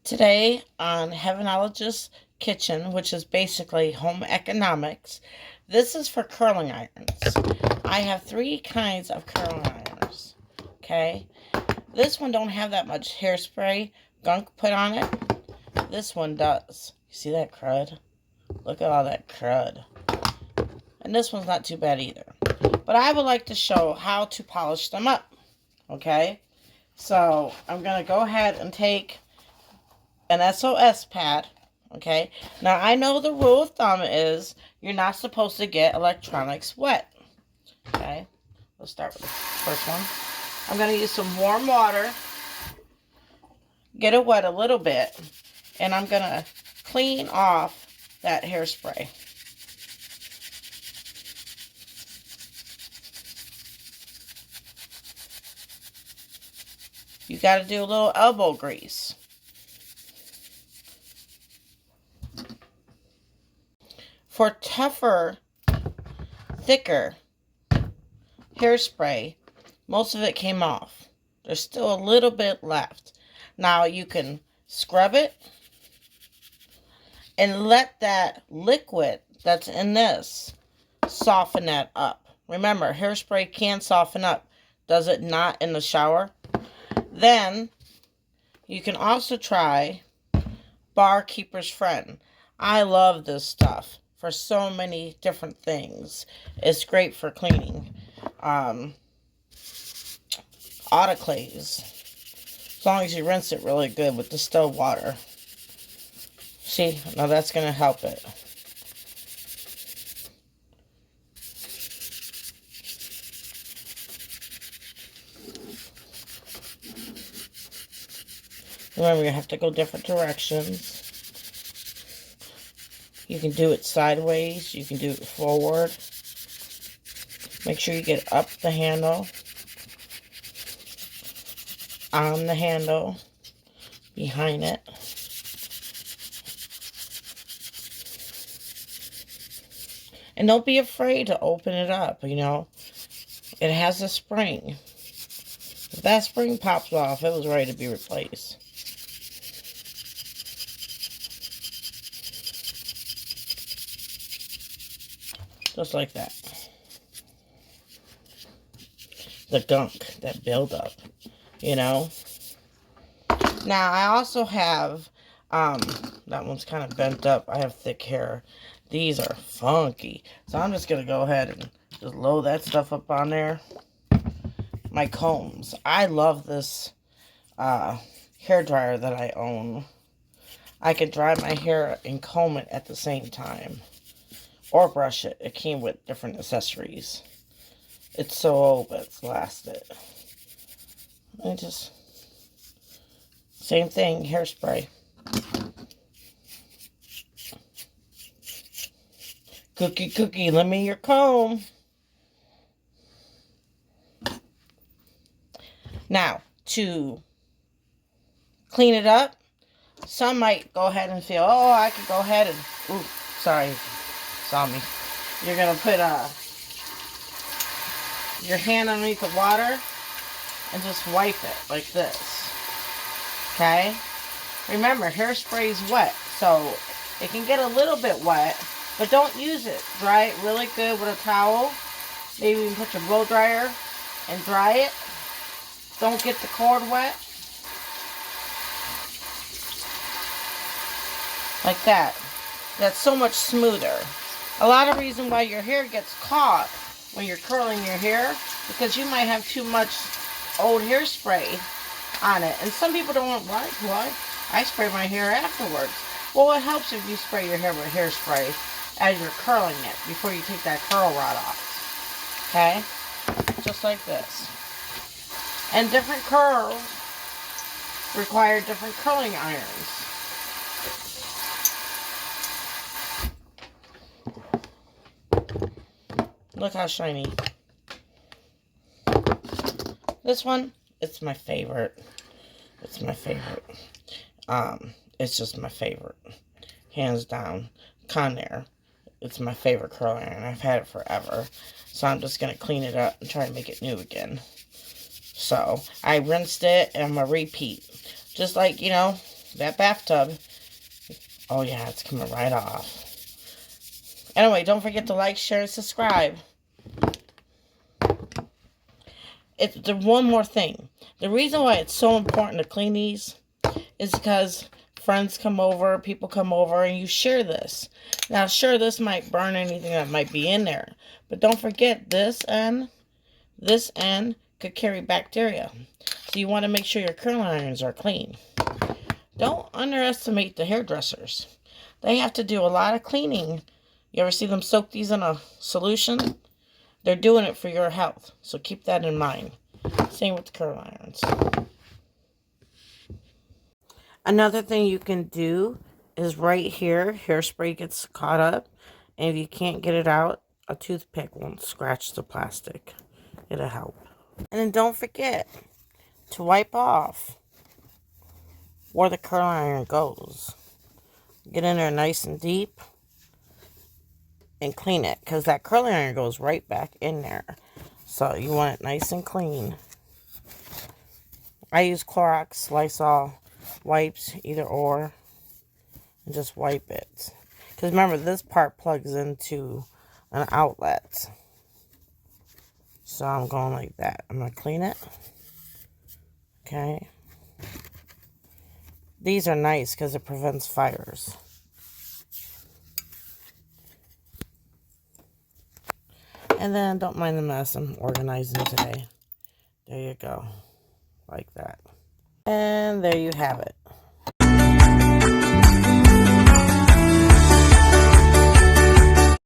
Today on Heavenologist's Kitchen, which is basically home economics, this is for curling irons. I have three kinds of curling irons. Okay, this one don't have that much hairspray gunk put on it. This one does. You see that crud? Look at all that crud. And this one's not too bad either. But I would like to show how to polish them up. Okay, so I'm going to go ahead and take an SOS pad. Okay, now I know the rule of thumb is you're not supposed to get electronics wet. Okay, let's start with the first one. I'm going to use some warm water, get it wet a little bit, and I'm going to clean off that hairspray. You got to do a little elbow grease. For tougher, thicker hairspray, most of it came off. There's still a little bit left. Now you can scrub it and let that liquid that's in this soften that up. Remember, hairspray can soften up. Does it not in the shower? Then you can also try Barkeeper's Friend. I love this stuff for so many different things. It's great for cleaning. Autoclaves. As long as you rinse it really good with distilled water. See, now that's going to help it. Remember, you have to go different directions. You can do it sideways. You can do it forward. Make sure you get up the handle, on the handle, behind it. And don't be afraid to open it up, you know. It has a spring. If that spring pops off, it was ready to be replaced. Just like that. The gunk, that buildup, you know. Now, I also have, that one's kind of bent up. I have thick hair. These are funky. So I'm just going to go ahead and just load that stuff up on there. My combs. I love this hair dryer that I own. I could dry my hair and comb it at the same time. Or brush it. It came with different accessories. It's so old, but it's lasted. And just, same thing, hairspray. Cookie, lend me your comb. Now, to clean it up, some might go ahead and feel, oh, I could go ahead and, ooh, sorry, saw me. You're going to put your hand underneath the water and just wipe it like this. Okay? Remember, hairspray is wet, so it can get a little bit wet, but don't use it. Dry it really good with a towel. Maybe you can put your blow dryer and dry it. Don't get the cord wet. Like that. That's so much smoother. A lot of reason why your hair gets caught when you're curling your hair, because you might have too much old hairspray on it. And some people don't like, what? I spray my hair afterwards. Well, it helps if you spray your hair with hairspray as you're curling it before you take that curl rod off. Okay? Just like this. And different curls require different curling irons. Look how shiny. This one, it's my favorite. It's my favorite. It's just my favorite. Hands down. Conair. It's my favorite curling iron. I've had it forever. So I'm just going to clean it up and try to make it new again. So, I rinsed it and I'm going to repeat. Just like, you know, that bathtub. Oh yeah, it's coming right off. Anyway, don't forget to like, share, and subscribe. One more thing. The reason why it's so important to clean these is because friends come over, people come over, and you share this. Now, sure, this might burn anything that might be in there, but don't forget this end could carry bacteria. So you want to make sure your curling irons are clean. Don't underestimate the hairdressers. They have to do a lot of cleaning. You ever see them soak these in a solution? They're doing it for your health, so keep that in mind. Same with the curling irons. Another thing you can do is right here, hairspray gets caught up, and if you can't get it out, a toothpick won't scratch the plastic. It'll help. And then don't forget to wipe off where the curling iron goes. Get in there nice and deep and clean it, because that curling iron goes right back in there. So you want it nice and clean. I use Clorox, Lysol wipes, either or, and just wipe it. Because remember, this part plugs into an outlet. So I'm going like that. I'm going to clean it. Okay. These are nice because it prevents fires. And then don't mind the mess. I'm organizing today. There you go. Like that. And there you have it.